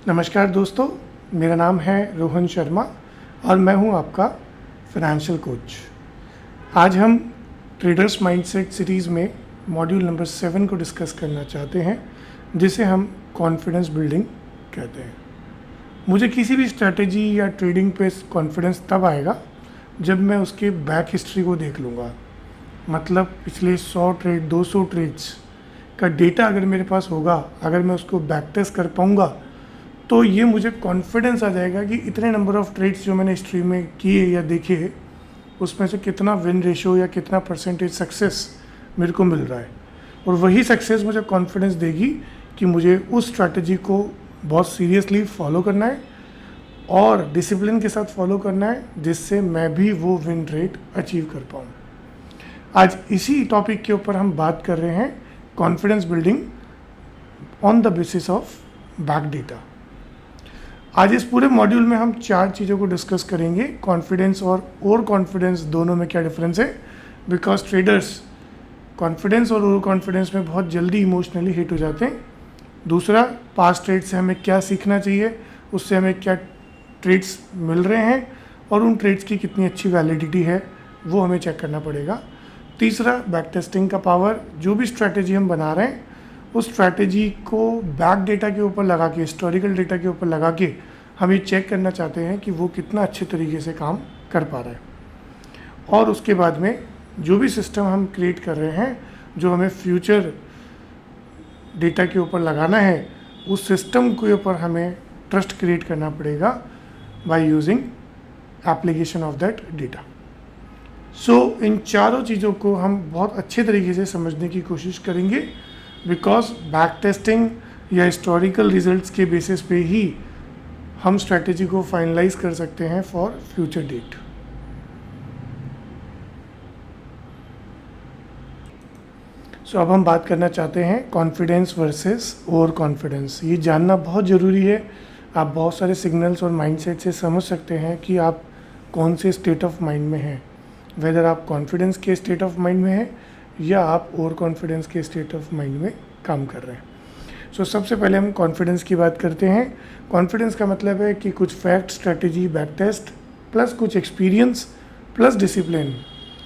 नमस्कार दोस्तों, मेरा नाम है रोहन शर्मा और मैं हूं आपका फाइनेंशियल कोच। आज हम ट्रेडर्स माइंडसेट सीरीज़ में मॉड्यूल नंबर 7 को डिस्कस करना चाहते हैं, जिसे हम कॉन्फिडेंस बिल्डिंग कहते हैं। मुझे किसी भी स्ट्रैटेजी या ट्रेडिंग पे कॉन्फिडेंस तब आएगा जब मैं उसके बैक हिस्ट्री को देख लूँगा। मतलब पिछले 100 ट्रेड 200 ट्रेड्स का डेटा अगर मेरे पास होगा, अगर मैं उसको बैक टेस्ट कर पाऊँगा, तो ये मुझे कॉन्फिडेंस आ जाएगा कि इतने नंबर ऑफ़ ट्रेड्स जो मैंने हिस्ट्री में किए या देखे, उसमें से कितना विन रेशो या कितना परसेंटेज सक्सेस मेरे को मिल रहा है। और वही सक्सेस मुझे कॉन्फिडेंस देगी कि मुझे उस स्ट्रैटेजी को बहुत सीरियसली फॉलो करना है और डिसिप्लिन के साथ फॉलो करना है, जिससे मैं भी वो विन रेट अचीव कर पाऊँ। आज इसी टॉपिक के ऊपर हम बात कर रहे हैं, confidence building on the basis of back data. आज इस पूरे मॉड्यूल में हम 4 चीज़ों को डिस्कस करेंगे। कॉन्फिडेंस और ओवर कॉन्फिडेंस दोनों में क्या डिफरेंस है, बिकॉज ट्रेडर्स कॉन्फिडेंस और ओवर कॉन्फिडेंस में बहुत जल्दी इमोशनली हिट हो जाते हैं। दूसरा, पास्ट ट्रेड से हमें क्या सीखना चाहिए, उससे हमें क्या ट्रेड्स मिल रहे हैं और उन ट्रेड्स की कितनी अच्छी वैलिडिटी है, वो हमें चेक करना पड़ेगा। तीसरा, बैक टेस्टिंग का पावर। जो भी स्ट्रैटेजी हम बना रहे हैं, उस स्ट्रैटेजी को बैक डेटा के ऊपर लगा के, हिस्टोरिकल डेटा के ऊपर लगा के हम ये चेक करना चाहते हैं कि वो कितना अच्छे तरीके से काम कर पा रहा है। और उसके बाद में जो भी सिस्टम हम क्रिएट कर रहे हैं, जो हमें फ्यूचर डेटा के ऊपर लगाना है, उस सिस्टम के ऊपर हमें ट्रस्ट क्रिएट करना पड़ेगा by using application of that data. So इन चारों चीज़ों को हम बहुत अच्छे तरीके से समझने की कोशिश करेंगे, बिकॉज बैक टेस्टिंग या हिस्टोरिकल रिजल्ट्स के बेसिस पे ही हम स्ट्रैटेजी को फाइनलाइज कर सकते हैं फॉर फ्यूचर डेट। सो अब हम बात करना चाहते हैं कॉन्फिडेंस वर्सेस ओवर कॉन्फिडेंस। ये जानना बहुत ज़रूरी है। आप बहुत सारे सिग्नल्स और माइंडसेट से समझ सकते हैं कि आप कौन से स्टेट ऑफ माइंड में हैं, वेदर आप कॉन्फिडेंस के स्टेट ऑफ माइंड में हैं या आप ओवर कॉन्फिडेंस के स्टेट ऑफ माइंड में काम कर रहे हैं। सो सबसे पहले हम कॉन्फिडेंस की बात करते हैं। कॉन्फिडेंस का मतलब है कि कुछ fact, strategy, back test plus कुछ एक्सपीरियंस प्लस डिसिप्लिन,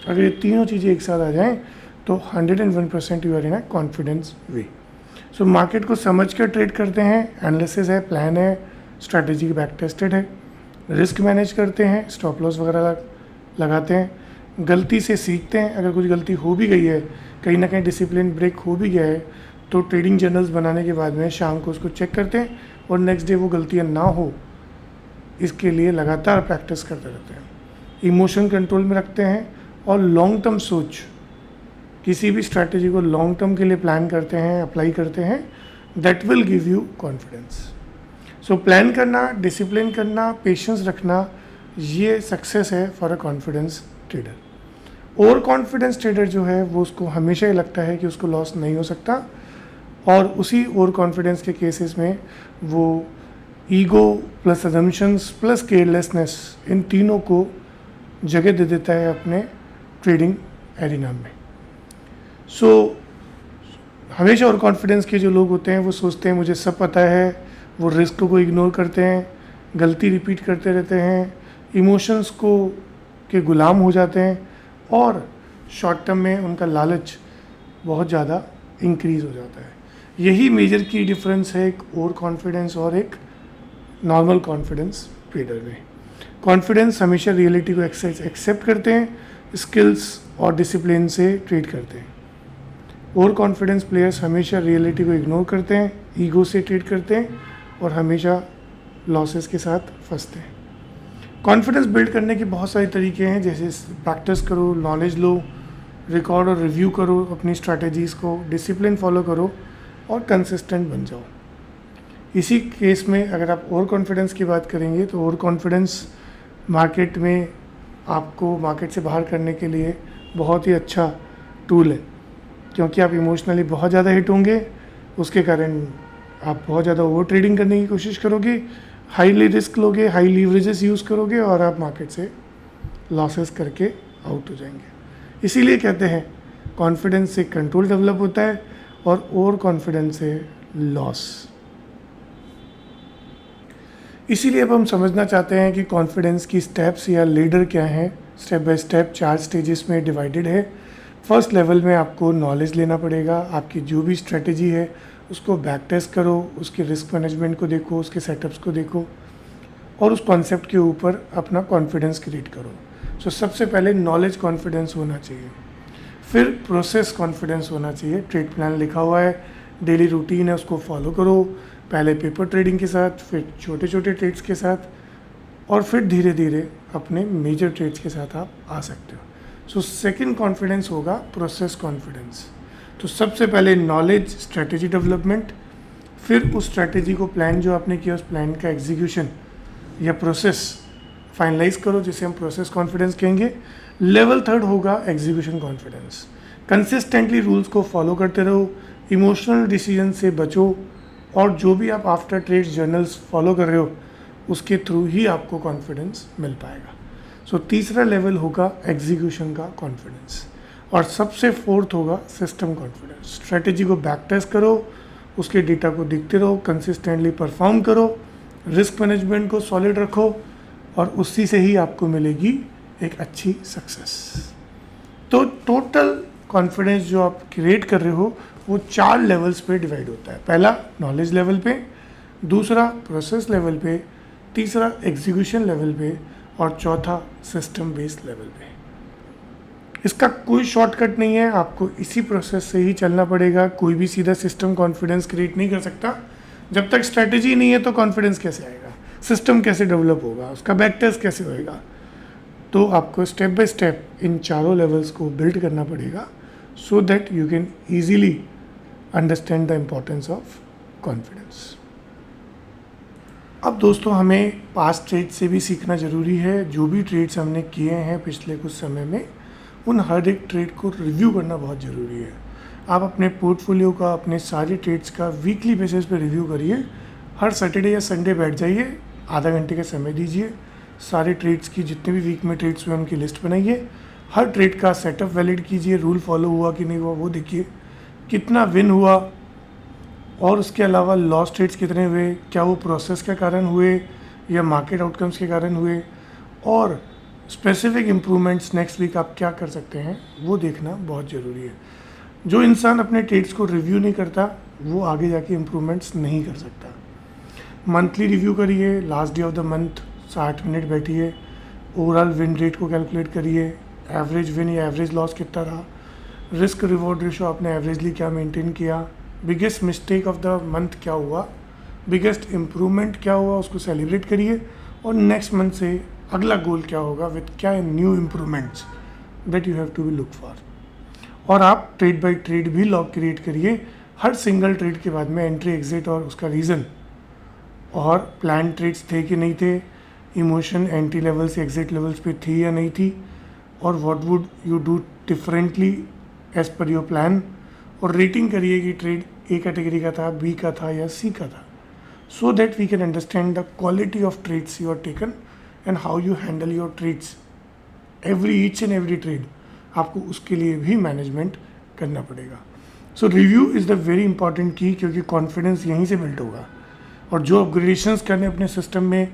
अगर ये तीनों चीज़ें एक साथ आ जाएं तो 101% you are in a confidence way. So market को समझ कर ट्रेड करते हैं, एनालिसिस है, प्लान है, स्ट्रैटेजी बैक टेस्टेड है, रिस्क मैनेज करते हैं, स्टॉप लॉस वगैरह लगाते हैं, गलती से सीखते हैं। अगर कुछ गलती हो भी गई है, कहीं ना कहीं डिसिप्लिन ब्रेक हो भी गया है, तो ट्रेडिंग जर्नल्स बनाने के बाद में शाम को उसको चेक करते हैं और नेक्स्ट डे वो गलतियाँ ना हो, इसके लिए लगातार प्रैक्टिस करते रहते हैं। इमोशन कंट्रोल में रखते हैं और लॉन्ग टर्म सोच, किसी भी स्ट्रैटेजी को लॉन्ग टर्म के लिए प्लान करते हैं, अप्लाई करते हैं, that will give you confidence. So plan करना, डिसिप्लिन करना, पेशेंस रखना, ये सक्सेस है for a confidence trader. Over confidence trader जो है वो उसको हमेशा ही लगता है कि उसको लॉस नहीं हो सकता, और उसी ओवर कॉन्फिडेंस के केसेस में वो ego plus assumptions plus carelessness, इन तीनों को जगह दे देता है अपने ट्रेडिंग एरिना में। सो हमेशा ओवर कॉन्फिडेंस के जो लोग होते हैं वो सोचते हैं मुझे सब पता है, वो रिस्क को इग्नोर करते हैं, गलती रिपीट करते रहते हैं, इमोशंस को के गुलाम हो जाते हैं और शॉर्ट टर्म में उनका लालच बहुत ज़्यादा इंक्रीज़ हो जाता है। यही मेजर की डिफरेंस है एक ओवर कॉन्फिडेंस और एक नॉर्मल कॉन्फिडेंस ट्रेडर में। कॉन्फिडेंस हमेशा रियलिटी को एक्सेप्ट करते हैं, स्किल्स और डिसिप्लिन से ट्रेड करते हैं। ओवर कॉन्फिडेंस प्लेयर्स हमेशा रियलिटी को इग्नोर करते हैं, ईगो से ट्रेड करते हैं और हमेशा लॉसेस के साथ फंसते हैं। कॉन्फिडेंस बिल्ड करने के बहुत सारे तरीके हैं, जैसे प्रैक्टिस करो, नॉलेज लो, रिकॉर्ड और रिव्यू करो अपनी स्ट्रैटेजीज़ को, डिसिप्लिन फॉलो करो और कंसिस्टेंट बन जाओ। इसी केस में अगर आप ओवर कॉन्फिडेंस की बात करेंगे तो ओवर कॉन्फिडेंस मार्केट में आपको मार्केट से बाहर करने के लिए बहुत ही अच्छा टूल है, क्योंकि आप इमोशनली बहुत ज़्यादा हिट होंगे, उसके कारण आप बहुत ज़्यादा ओवर ट्रेडिंग करने की कोशिश करोगे, हाईली रिस्क लोगे, हाई लीवरेजेस यूज़ करोगे और आप मार्केट से लॉसेस करके आउट हो जाएंगे। इसीलिए कहते हैं कॉन्फिडेंस से कंट्रोल डेवलप होता है और ओवर कॉन्फिडेंस से लॉस। इसीलिए अब हम समझना चाहते हैं कि कॉन्फिडेंस की स्टेप्स या लीडर क्या हैं। स्टेप बाय स्टेप 4 स्टेजेस में डिवाइडेड है। फर्स्ट लेवल में आपको नॉलेज लेना पड़ेगा। आपकी जो भी स्ट्रेटजी है उसको बैक टेस्ट करो, उसके रिस्क मैनेजमेंट को देखो, उसके सेटअप्स को देखो और उस कॉन्सेप्ट के ऊपर अपना कॉन्फिडेंस क्रिएट करो। सो सबसे पहले नॉलेज कॉन्फिडेंस होना चाहिए, फिर प्रोसेस कॉन्फिडेंस होना चाहिए। ट्रेड प्लान लिखा हुआ है, डेली रूटीन है, उसको फॉलो करो। पहले पेपर ट्रेडिंग के साथ, फिर छोटे छोटे ट्रेड्स के साथ और फिर धीरे धीरे अपने मेजर ट्रेड्स के साथ आप आ सकते हो। सो सेकंड कॉन्फिडेंस होगा प्रोसेस कॉन्फिडेंस। तो सबसे पहले नॉलेज, स्ट्रेटेजी डेवलपमेंट, फिर उस स्ट्रेटेजी को प्लान जो आपने किया उस प्लान का एग्जीक्यूशन या प्रोसेस फाइनलाइज करो, जिसे हम प्रोसेस कॉन्फिडेंस कहेंगे। लेवल थर्ड होगा एग्जीक्यूशन कॉन्फिडेंस। कंसिस्टेंटली रूल्स को फॉलो करते रहो, इमोशनल डिसीजन से बचो और जो भी आप आफ्टर ट्रेड जर्नल्स फॉलो कर रहे हो उसके थ्रू ही आपको कॉन्फिडेंस मिल पाएगा। सो तीसरा लेवल होगा एग्जीक्यूशन का कॉन्फिडेंस और सबसे फोर्थ होगा सिस्टम कॉन्फिडेंस। स्ट्रेटेजी को बैक टेस्ट करो, उसके डेटा को देखते रहो, कंसिस्टेंटली परफॉर्म करो, रिस्क मैनेजमेंट को सॉलिड रखो और उसी से ही आपको मिलेगी एक अच्छी सक्सेस। तो टोटल कॉन्फिडेंस जो आप क्रिएट कर रहे हो वो 4 लेवल्स पे डिवाइड होता है। पहला नॉलेज लेवल पे, दूसरा प्रोसेस लेवल पे, तीसरा एग्जीक्यूशन लेवल पे और चौथा सिस्टम बेस्ड लेवल पे। इसका कोई शॉर्टकट नहीं है, आपको इसी प्रोसेस से ही चलना पड़ेगा। कोई भी सीधा सिस्टम कॉन्फिडेंस क्रिएट नहीं कर सकता। जब तक स्ट्रैटेजी नहीं है तो कॉन्फिडेंस कैसे आएगा, सिस्टम कैसे डेवलप होगा, उसका बैक टेस्ट कैसे होएगा। तो आपको स्टेप बाय स्टेप इन चारों लेवल्स को बिल्ड करना पड़ेगा so that you can easily understand the importance of confidence. अब दोस्तों हमें पास्ट ट्रेड से भी सीखना ज़रूरी है। जो भी ट्रेड्स हमने किए हैं पिछले कुछ समय में उन हर एक ट्रेड को रिव्यू करना बहुत ज़रूरी है। आप अपने पोर्टफोलियो का, अपने सारे ट्रेड्स का वीकली बेसिस पे रिव्यू करिए। हर सैटरडे या संडे बैठ जाइए, आधा घंटे का समय दीजिए, सारे ट्रेड्स की जितने भी वीक में ट्रेड्स हुए उनकी लिस्ट बनाइए, हर ट्रेड का सेटअप वैलिड कीजिए, रूल फॉलो हुआ कि नहीं हुआ वो देखिए, कितना विन हुआ और उसके अलावा लॉस ट्रेड्स कितने हुए, क्या वो प्रोसेस के कारण हुए या मार्केट आउटकम्स के कारण हुए और स्पेसिफिक इम्प्रूवमेंट्स नेक्स्ट वीक आप क्या कर सकते हैं वो देखना बहुत ज़रूरी है। जो इंसान अपने ट्रेड्स को रिव्यू नहीं करता वो आगे जाके इम्प्रूवमेंट्स नहीं कर सकता। मंथली रिव्यू करिए, last day of the month 60 minute बैठिए, ओवरऑल विन रेट को कैलकुलेट करिए, एवरेज विन या एवरेज लॉस कितना रहा, रिस्क रिवॉर्ड रेशो आपने एवरेजली क्या मेंटेन किया, biggest mistake of the month क्या हुआ, बिगेस्ट इम्प्रूवमेंट क्या हुआ, उसको सेलिब्रेट करिए और नेक्स्ट मंथ से अगला गोल क्या होगा विद क्या new improvements that you have to be look for. और आप ट्रेड बाय ट्रेड भी लॉग क्रिएट करिए, हर सिंगल ट्रेड के बाद में एंट्री एग्जिट और उसका रीज़न और प्लान ट्रेड्स थे कि नहीं थे, इमोशन एंट्री लेवल से एग्जिट लेवल्स पे थी या नहीं थी और what would you do differently as per your plan. और रेटिंग करिए कि ट्रेड ए कैटेगरी का था, बी का था या सी का था, so that we can understand the quality of trades you are taken and how you handle your trades. Each and every trade आपको उसके लिए भी मैनेजमेंट करना पड़ेगा। So review is the very important key, क्योंकि confidence यहीं से build होगा और जो अपग्रेडेशंस करने अपने सिस्टम में,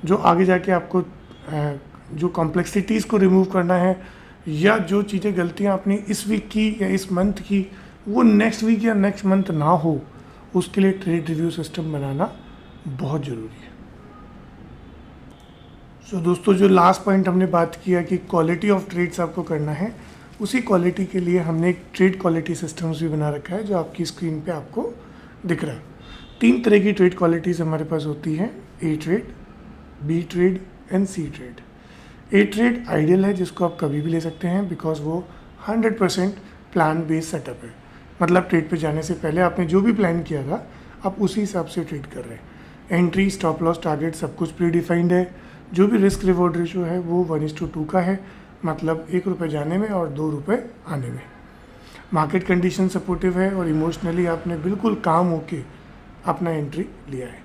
जो आगे जाके आपको जो कॉम्प्लेक्सिटीज़ को रिमूव करना है या जो चीज़ें गलतियाँ आपने इस वीक की या इस मंथ की वो नेक्स्ट वीक या नेक्स्ट मंथ ना हो, उसके लिए ट्रेड रिव्यू सिस्टम बनाना बहुत ज़रूरी है। सो दोस्तों जो लास्ट पॉइंट हमने बात किया कि क्वालिटी ऑफ ट्रेड्स आपको करना है, उसी क्वालिटी के लिए हमने एक ट्रेड क्वालिटी सिस्टम्स भी बना रखा है जो आपकी स्क्रीन पे आपको दिख रहा है। 3 तरह की ट्रेड क्वालिटीज़ हमारे पास होती हैं, A trade, B trade and C trade. A trade ideal है जिसको आप कभी भी ले सकते हैं बिकॉज वो 100% प्लान बेस्ड सेटअप है। मतलब ट्रेड पे जाने से पहले आपने जो भी प्लान किया था आप उसी हिसाब से ट्रेड कर रहे हैं। एंट्री, स्टॉप लॉस, टारगेट सब कुछ प्री डिफाइंड है। जो भी रिस्क रिवॉर्ड रेशो है वो 1:2 का है, मतलब ₹1 जाने में और ₹2 आने में। मार्केट कंडीशन सपोर्टिव है और इमोशनली आपने बिल्कुल काम होके अपना एंट्री लिया है।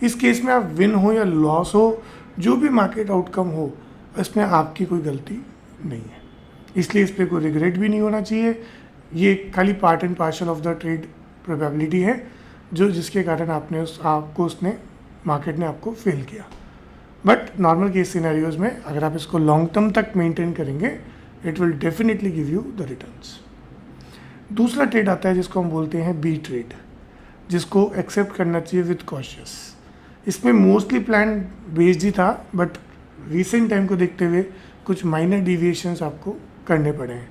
इस केस में आप विन हो या लॉस हो, जो भी मार्केट आउटकम हो, इसमें आपकी कोई गलती नहीं है, इसलिए इस पर कोई रिग्रेट भी नहीं होना चाहिए। ये खाली part and parcel of the trade probability है जो जिसके कारण आपको उसने मार्केट ने आपको फेल किया। बट नॉर्मल केस सिनेरियोज में अगर आप इसको लॉन्ग टर्म तक मेंटेन करेंगे, it will definitely give you the returns. दूसरा ट्रेड आता है जिसको हम बोलते हैं बी ट्रेड, जिसको एक्सेप्ट करना चाहिए विद कॉशियस। इसमें मोस्टली प्लान बेस्ड ही था, बट रिसेंट टाइम को देखते हुए कुछ माइनर डिविएशंस आपको करने पड़े हैं।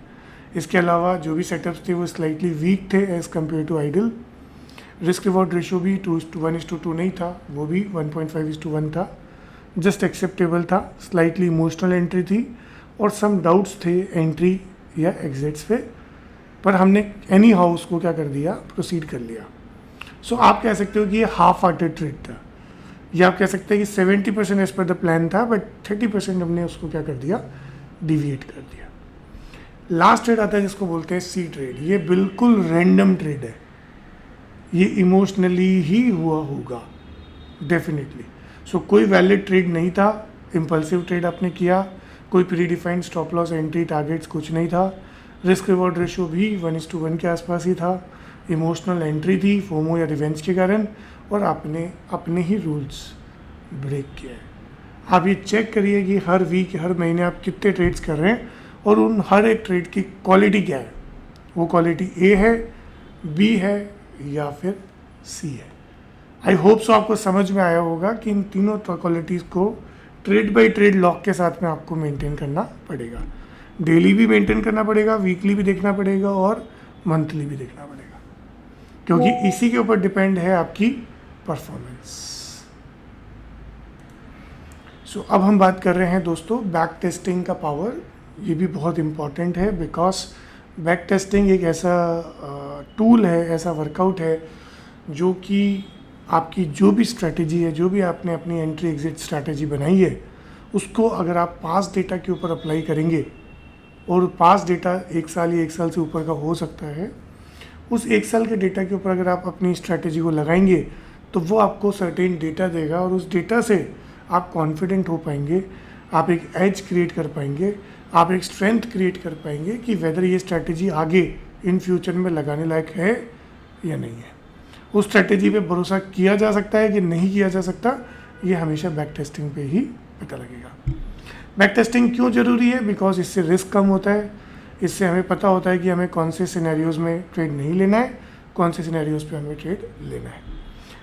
इसके अलावा जो भी सेटअप्स थे वो स्लाइटली वीक थे as compare to ideal. Risk reward ratio भी 2:1:2 नहीं था, वो भी 1.5:1 था, जस्ट एक्सेप्टेबल था। स्लाइटली इमोशनल एंट्री थी और सम डाउट्स थे एंट्री या एग्जिट्स पे, पर हमने एनी हाउ उसको क्या कर दिया, प्रोसीड कर लिया। सो आप कह सकते हो कि ये हाफ हार्टेड ट्रेड था, या आप कह सकते हैं कि 70% एज पर द प्लान था, बट 30% हमने उसको क्या कर दिया, डिविएट कर दिया। लास्ट ट्रेड आता है जिसको बोलते हैं सी ट्रेड। ये बिल्कुल रैंडम ट्रेड है, ये इमोशनली ही हुआ होगा डेफिनेटली। सो कोई वैलिड ट्रेड नहीं था, इम्पल्सिव ट्रेड आपने किया, कोई pre defined stop loss entry targets कुछ नहीं था। रिस्क रिवॉर्ड रेशियो भी 1:1 के आसपास ही था। इमोशनल एंट्री थी फोमो या रिवेंज के कारण, और आपने अपने ही रूल्स ब्रेक किया है। आप ये चेक करिए कि हर वीक हर महीने आप कितने ट्रेड्स कर रहे हैं और उन हर एक ट्रेड की क्वालिटी क्या है। वो क्वालिटी ए है, बी है या फिर सी है। आई होप सो आपको समझ में आया होगा कि इन तीनों क्वालिटीज़ को ट्रेड बाय ट्रेड लॉक के साथ में आपको मेंटेन करना पड़ेगा। डेली भी मेंटेन करना पड़ेगा, वीकली भी देखना पड़ेगा और मंथली भी देखना पड़ेगा, क्योंकि इसी के ऊपर डिपेंड है आपकी परफॉर्मेंस। सो अब हम बात कर रहे हैं दोस्तों बैक टेस्टिंग का पावर। ये भी बहुत इम्पॉर्टेंट है, बिकॉज बैक टेस्टिंग एक ऐसा टूल है, ऐसा वर्कआउट है जो कि आपकी जो भी स्ट्रैटेजी है, जो भी आपने अपनी एंट्री एग्जिट स्ट्रैटेजी बनाई है, उसको अगर आप पास्ट डेटा के ऊपर अप्लाई करेंगे, और पास्ट डेटा 1 साल या 1 साल से ऊपर का हो सकता है, उस 1 साल के डेटा के ऊपर अगर आप अपनी स्ट्रैटेजी को लगाएंगे तो वो आपको सर्टेन डेटा देगा, और उस डेटा से आप कॉन्फिडेंट हो पाएंगे, आप एक एज क्रिएट कर पाएंगे, आप एक स्ट्रेंथ क्रिएट कर पाएंगे कि वेदर ये स्ट्रैटेजी आगे इन फ्यूचर में लगाने लायक है या नहीं है। उस स्ट्रैटेजी पे भरोसा किया जा सकता है कि नहीं किया जा सकता, ये हमेशा बैक टेस्टिंग पे ही पता लगेगा। बैक टेस्टिंग क्यों ज़रूरी है? बिकॉज इससे रिस्क कम होता है, इससे हमें पता होता है कि हमें कौन से सिनेरियोज़ में ट्रेड नहीं लेना है, कौन से सिनेरियोज़ पे हमें ट्रेड लेना है।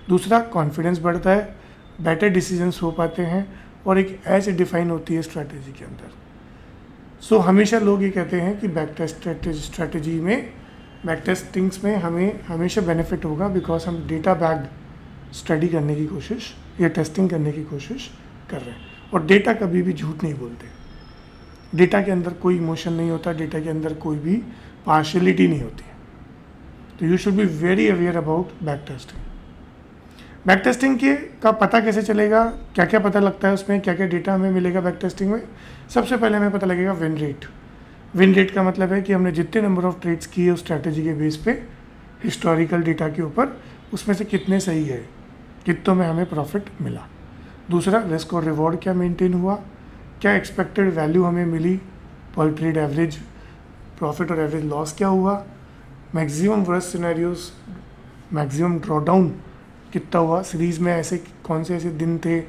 दूसरा, कॉन्फिडेंस बढ़ता है, बेटर डिसीजंस हो पाते हैं, और एक एज डिफाइन होती है स्ट्रैटेजी के अंदर। सो हमेशा लोग ये कहते हैं कि बैक टेस्ट स्ट्रैटेजी में, बैक टेस्टिंग्स में हमें हमेशा बेनिफिट होगा, बिकॉज हम डेटा बैक्ड स्टडी करने की कोशिश या टेस्टिंग करने की कोशिश कर रहे हैं, और डेटा कभी भी झूठ नहीं बोलते। डेटा के अंदर कोई इमोशन नहीं होता, डेटा के अंदर कोई भी पार्शियलिटी नहीं होती है। तो you should be very aware about back testing. Back testing के का पता कैसे चलेगा, क्या क्या पता लगता है उसमें, क्या क्या डेटा हमें मिलेगा बैक टेस्टिंग में? सबसे पहले हमें पता लगेगा विन रेट। विन रेट का मतलब है कि हमने जितने नंबर ऑफ ट्रेड्स किए उस स्ट्रैटेजी के बेस पे हिस्टोरिकल डेटा के ऊपर, उसमें से कितने सही है, कितनों में हमें प्रॉफिट मिला। दूसरा, रिस्क और रिवॉर्ड क्या मेंटेन हुआ, क्या एक्सपेक्टेड वैल्यू हमें मिली, पर ट्रेड एवरेज प्रॉफिट और एवरेज लॉस क्या हुआ, maximum worst scenarios, maximum drawdown कितना हुआ, सीरीज़ में ऐसे कौन से ऐसे दिन थे,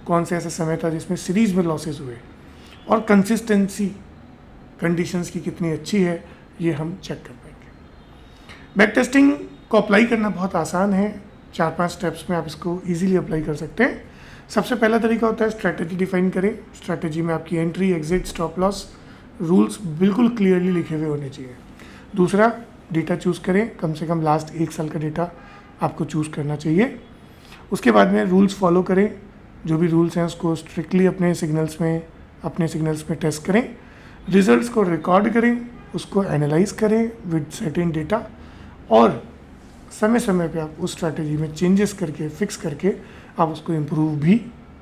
कौन से ऐसा समय था जिसमें सीरीज़ में लॉसेस हुए, और कंसिस्टेंसी कंडीशंस की कितनी अच्छी है, ये हम चेक कर पाएंगे। बैक टेस्टिंग को अप्लाई करना बहुत आसान है, 4-5 स्टेप्स में आप इसको इजीली अप्लाई कर सकते हैं। सबसे पहला तरीका होता है स्ट्रैटेजी डिफाइन करें। स्ट्रैटेजी में आपकी entry, exit, stop loss rules बिल्कुल क्लियरली लिखे हुए होने चाहिए। दूसरा, डेटा चूज़ करें, कम से कम लास्ट 1 साल का डेटा आपको चूज़ करना चाहिए। उसके बाद में रूल्स फॉलो करें, जो भी रूल्स हैं उसको स्ट्रिक्टली अपने सिग्नल्स में टेस्ट करें, रिजल्ट्स को रिकॉर्ड करें, उसको एनालाइज करें विद सर्टेन डेटा, और समय समय पे आप उस स्ट्रैटेजी में चेंजेस करके, फिक्स करके आप उसको इम्प्रूव भी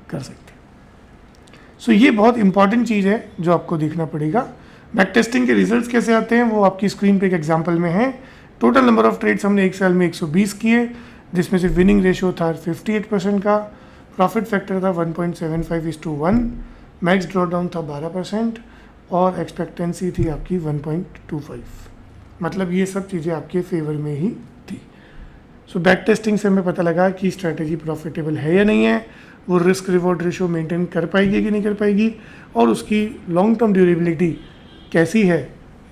कर सकते हैं। सो ये बहुत इंपॉर्टेंट चीज़ है जो आपको देखना पड़ेगा। बैक टेस्टिंग के रिजल्ट्स कैसे आते हैं वो आपकी स्क्रीन पे एक एग्जांपल में है। टोटल नंबर ऑफ ट्रेड्स हमने 1 साल में 120 किए, जिसमें से विनिंग रेशियो था 58% का, प्रॉफिट फैक्टर था 1.75:1, मैक्स ड्रॉडाउन था 12%, और एक्सपेक्टेंसी थी आपकी 1.25। मतलब ये सब चीज़ें आपके फेवर में ही थी। सो बैक टेस्टिंग से हमें पता लगा कि स्ट्रैटेजी प्रॉफिटेबल है या नहीं है, वो रिस्क रिवॉर्ड रेशो मेंटेन कर पाएगी कि नहीं कर पाएगी, और उसकी लॉन्ग टर्म ड्यूरेबिलिटी कैसी है,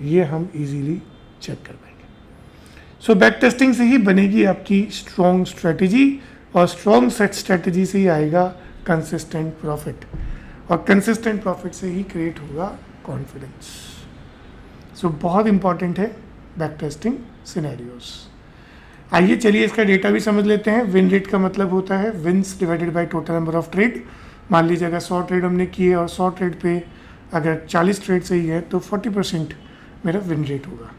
ये हम इजीली चेक कर पाएंगे। सो बैक टेस्टिंग से ही बनेगी आपकी स्ट्रॉन्ग स्ट्रैटेजी, और स्ट्रॉन्ग सेट स्ट्रैटेजी से ही आएगा कंसिस्टेंट प्रॉफिट, और कंसिस्टेंट प्रॉफिट से ही क्रिएट होगा कॉन्फिडेंस। सो बहुत इंपॉर्टेंट है बैक टेस्टिंग सिनेरियोस। आइए चलिए इसका डेटा भी समझ लेते हैं। विन रेट का मतलब होता है wins divided by total number of trade. मान लीजिए अगर 100 ट्रेड हमने किए और 100 ट्रेड पे अगर 40 ट्रेड सही है तो 40% मेरा विन रेट होगा।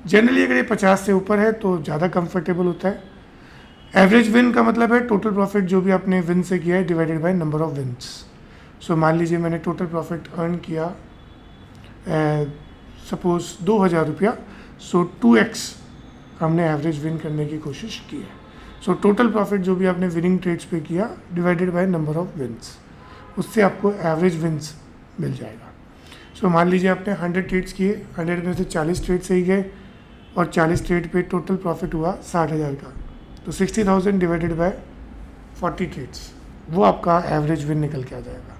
जनरली अगर ये 50 से ऊपर है तो ज़्यादा कंफर्टेबल होता है। एवरेज विन का मतलब है टोटल प्रॉफिट जो भी आपने विन से किया है divided by number of wins. So मान लीजिए मैंने टोटल प्रॉफिट अर्न किया सपोज 2000 रुपया, सो 2x हमने एवरेज विन करने की कोशिश की है। सो टोटल प्रॉफिट जो भी आपने विनिंग ट्रेड्स पे किया divided by number of wins, उससे आपको एवरेज विन्स मिल जाएगा। सो मान लीजिए आपने 100 ट्रेड्स किए, 100 में से 40 ट्रेड सही गए और 40 ट्रेड पे टोटल प्रॉफिट हुआ 60,000 का, तो 60,000 डिवाइडेड बाय 40 ट्रेड्स, वो आपका एवरेज विन निकल के आ जाएगा।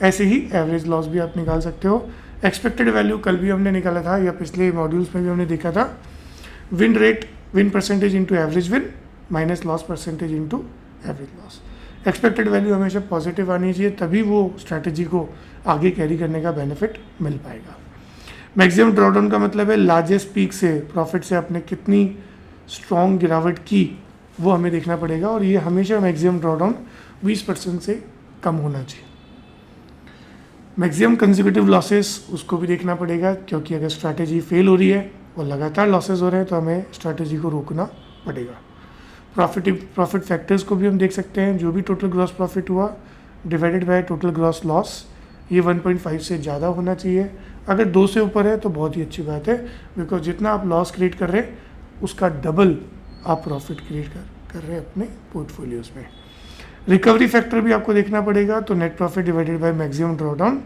ऐसे ही एवरेज लॉस भी आप निकाल सकते हो। एक्सपेक्टेड वैल्यू कल भी हमने निकाला था या पिछले मॉड्यूल्स में भी हमने देखा था, win rate win percentage into average win minus loss percentage into average loss. Expected value हमेशा पॉजिटिव आनी चाहिए, तभी वो स्ट्रैटेजी को आगे कैरी करने का बेनिफिट मिल पाएगा। मैक्सिमम ड्रॉडाउन का मतलब है लार्जेस्ट पीक से प्रॉफिट से आपने कितनी स्ट्रॉन्ग गिरावट की, वो हमें देखना पड़ेगा, और ये हमेशा मैक्सिमम ड्रॉडाउन 20% से कम होना चाहिए। मैक्सिमम कंसेक्यूटिव लॉसेस उसको भी देखना पड़ेगा, क्योंकि अगर स्ट्रैटेजी फेल हो रही है और लगातार लॉसेस हो रहे हैं तो हमें स्ट्रैटेजी को रोकना पड़ेगा। प्रॉफिट फैक्टर्स को भी हम देख सकते हैं, जो भी टोटल ग्रॉस प्रॉफिट हुआ divided by total gross loss, ये 1.5 से ज़्यादा होना चाहिए। अगर 2 से ऊपर है तो बहुत ही अच्छी बात है, बिकॉज जितना आप लॉस क्रिएट कर रहे हैं उसका डबल आप प्रॉफिट क्रिएट कर रहे हैं अपने पोर्टफोलियोज में। रिकवरी फैक्टर भी आपको देखना पड़ेगा, तो net profit divided by maximum drawdown,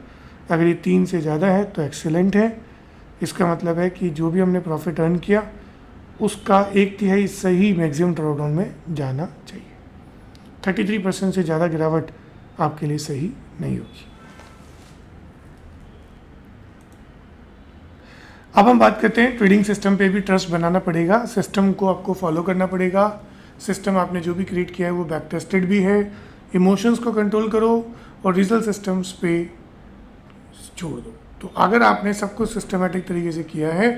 अगर ये 3 से ज़्यादा है तो एक्सीलेंट है। इसका मतलब है कि जो भी हमने प्रॉफिट अर्न किया उसका 1/3 सही मैक्सिमम ड्रॉडाउन में जाना चाहिए। 33% से ज़्यादा गिरावट आपके लिए सही नहीं होगी। अब हम बात करते हैं ट्रेडिंग सिस्टम पे भी ट्रस्ट बनाना पड़ेगा। सिस्टम को आपको फॉलो करना पड़ेगा। सिस्टम आपने जो भी क्रिएट किया है वो बैक टेस्टेड भी है। इमोशंस को कंट्रोल करो और रिजल्ट सिस्टम्स पे छोड़ दो। तो अगर आपने सब कुछ सिस्टमेटिक तरीके से किया है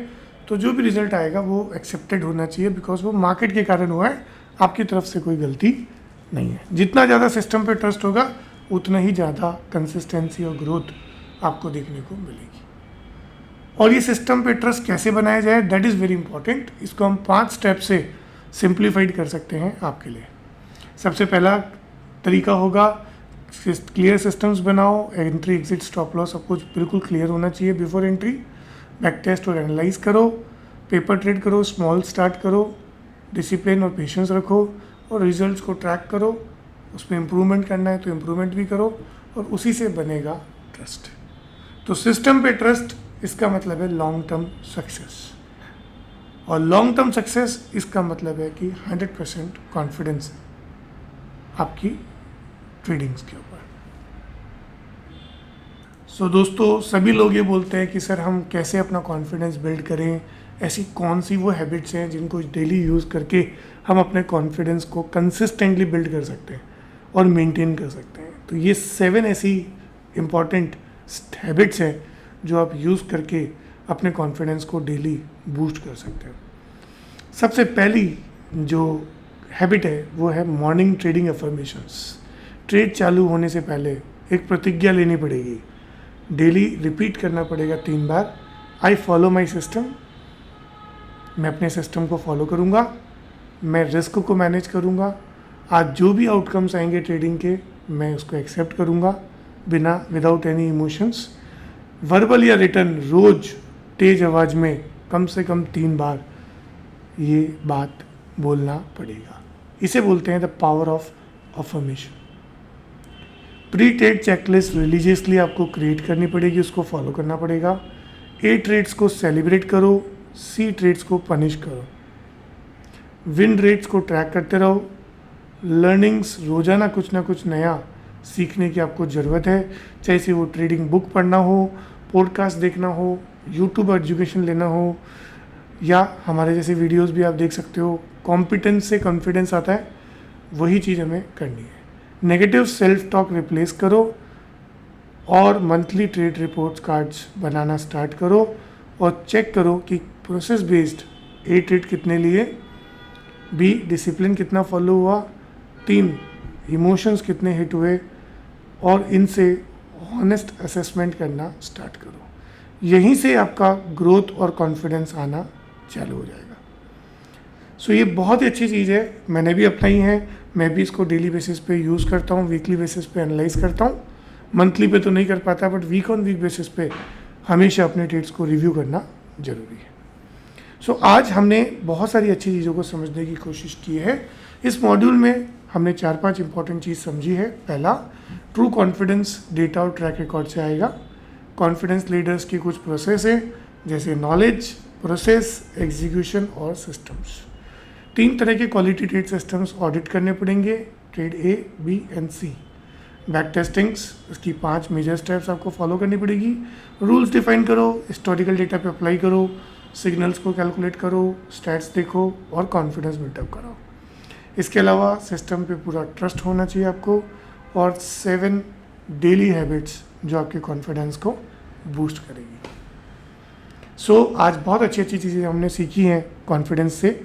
तो जो भी रिजल्ट आएगा वो एक्सेप्टेड होना चाहिए, बिकॉज वो मार्केट के कारण हुआ है, आपकी तरफ से कोई गलती नहीं है। जितना ज़्यादा सिस्टम पे ट्रस्ट होगा उतना ही ज़्यादा कंसिस्टेंसी और ग्रोथ आपको देखने को मिलेगी। और ये सिस्टम पे ट्रस्ट कैसे बनाया जाए, दैट इज़ वेरी इंपॉर्टेंट। इसको हम 5 स्टेप से सिंप्लीफाइड कर सकते हैं आपके लिए। सबसे पहला तरीका होगा क्लियर सिस्टम्स बनाओ। एंट्री एग्जिट स्टॉप लॉस सब कुछ बिल्कुल क्लियर होना चाहिए बिफोर एंट्री। बैक टेस्ट और एनालाइज करो, पेपर ट्रेड करो, स्मॉल स्टार्ट करो, डिसिप्लिन और पेशेंस रखो और रिजल्ट्स को ट्रैक करो। उसमें इम्प्रूवमेंट करना है तो इम्प्रूवमेंट भी करो और उसी से बनेगा ट्रस्ट। तो सिस्टम पे ट्रस्ट इसका मतलब है लॉन्ग टर्म सक्सेस, और लॉन्ग टर्म सक्सेस इसका मतलब है कि 100% कॉन्फिडेंस आपकी ट्रेडिंग्स के ऊपर। सो दोस्तों, सभी लोग ये बोलते हैं कि सर हम कैसे अपना कॉन्फिडेंस बिल्ड करें, ऐसी कौन सी वो हैबिट्स हैं जिनको डेली यूज़ करके हम अपने कॉन्फिडेंस को कंसिस्टेंटली बिल्ड कर सकते हैं और मेंटेन कर सकते हैं। तो ये 7 ऐसी इम्पॉर्टेंट हैबिट्स हैं जो आप यूज़ करके अपने कॉन्फिडेंस को डेली बूस्ट कर सकते हैं। सबसे पहली जो हैबिट है वो है मॉर्निंग ट्रेडिंग अफर्मेशंस। ट्रेड चालू होने से पहले एक प्रतिज्ञा लेनी पड़ेगी, डेली रिपीट करना पड़ेगा 3 बार। आई फॉलो माई सिस्टम, मैं अपने सिस्टम को फॉलो करूँगा, मैं रिस्क को मैनेज करूँगा, आज जो भी आउटकम्स आएंगे ट्रेडिंग के मैं उसको एक्सेप्ट करूँगा बिना विदाउट एनी इमोशंस। वर्बल या रिटर्न रोज़ तेज आवाज़ में कम से कम 3 बार ये बात बोलना पड़ेगा। इसे बोलते हैं the power of affirmation. Pre trade checklist religiously आपको क्रिएट करनी पड़ेगी, उसको फॉलो करना पड़ेगा। ए ट्रेड्स को सेलिब्रेट करो, सी ट्रेड्स को पनिश करो। विन रेट्स को ट्रैक करते रहो। लर्निंग्स, रोज़ाना कुछ ना कुछ नया सीखने की आपको ज़रूरत है, चाहे से वो ट्रेडिंग बुक पढ़ना हो, पॉडकास्ट देखना हो, यूट्यूब एजुकेशन लेना हो, या हमारे जैसे वीडियोस भी आप देख सकते हो। कॉम्पिटेंस से कॉन्फिडेंस आता है, वही चीज़ हमें करनी है। नेगेटिव सेल्फ टॉक रिप्लेस करो और मंथली ट्रेड रिपोर्ट्स कार्ड्स बनाना स्टार्ट करो और चेक करो कि प्रोसेस बेस्ड ए ट्रेड कितने लिए, बी डिसिप्लिन कितना फॉलो हुआ, 3 इमोशंस कितने हिट हुए, और इनसे ऑनेस्ट असेसमेंट करना स्टार्ट करो। यहीं से आपका ग्रोथ और कॉन्फिडेंस आना चालू हो जाएगा। सो ये बहुत ही अच्छी चीज़ है, मैंने भी अपनाई है। मैं भी इसको डेली बेसिस पे यूज़ करता हूँ, वीकली बेसिस पे एनालाइज करता हूँ। मंथली पे तो नहीं कर पाता, but week on week basis पे हमेशा अपने ट्रेड्स को रिव्यू करना ज़रूरी है। सो आज हमने बहुत सारी अच्छी चीज़ों को समझने की कोशिश की है। इस मॉड्यूल में हमने 4-5 इंपॉर्टेंट चीज़ समझी है। पहला, ट्रू कॉन्फिडेंस डेटा और ट्रैक रिकॉर्ड से आएगा। कॉन्फिडेंस लीडर्स की कुछ प्रोसेस है, जैसे नॉलेज, प्रोसेस, एग्जीक्यूशन और सिस्टम्स। 3 तरह के क्वालिटी ट्रेड सिस्टम्स ऑडिट करने पड़ेंगे, trade A, B and C. Back testings, इसकी 5 मेजर स्टेप्स आपको फॉलो करनी पड़ेगी। रूल्स डिफाइन करो, हिस्टोरिकल डेटा पे अप्लाई करो, सिग्नल्स को कैलकुलेट करो, स्टैट्स देखो और कॉन्फिडेंस बिल्डअप करो। इसके अलावा सिस्टम पे पूरा ट्रस्ट होना चाहिए आपको, और 7 डेली हैबिट्स जो आपके कॉन्फिडेंस को बूस्ट करेगी। सो आज बहुत अच्छी अच्छी चीज़ें हमने सीखी हैं कॉन्फिडेंस से।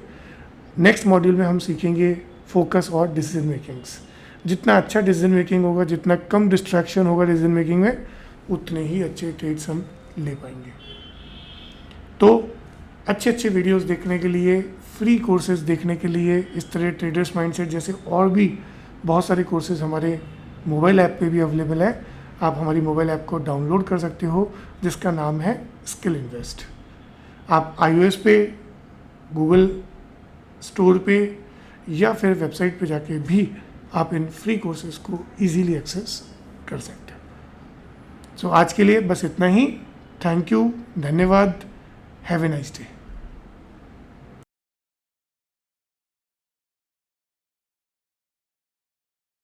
नेक्स्ट मॉड्यूल में हम सीखेंगे फोकस और डिसीजन मेकिंग्स। जितना अच्छा डिसीजन मेकिंग होगा, जितना कम डिस्ट्रैक्शन होगा डिसीजन मेकिंग में, उतने ही अच्छे ट्रेड्स हम ले पाएंगे। तो अच्छे अच्छे वीडियोस देखने के लिए, फ्री कोर्सेज देखने के लिए, इस तरह ट्रेडर्स माइंडसेट जैसे और भी बहुत सारे कोर्सेज हमारे मोबाइल ऐप पे भी अवेलेबल है। आप हमारी मोबाइल ऐप को डाउनलोड कर सकते हो, जिसका नाम है स्किल इन्वेस्ट। आप iOS पे, गूगल स्टोर पे या फिर वेबसाइट पे जाके भी आप इन फ्री कोर्सेज को इजीली एक्सेस कर सकते हो। सो आज के लिए बस इतना ही। थैंक यू, धन्यवाद, हैव ए नाइस डे।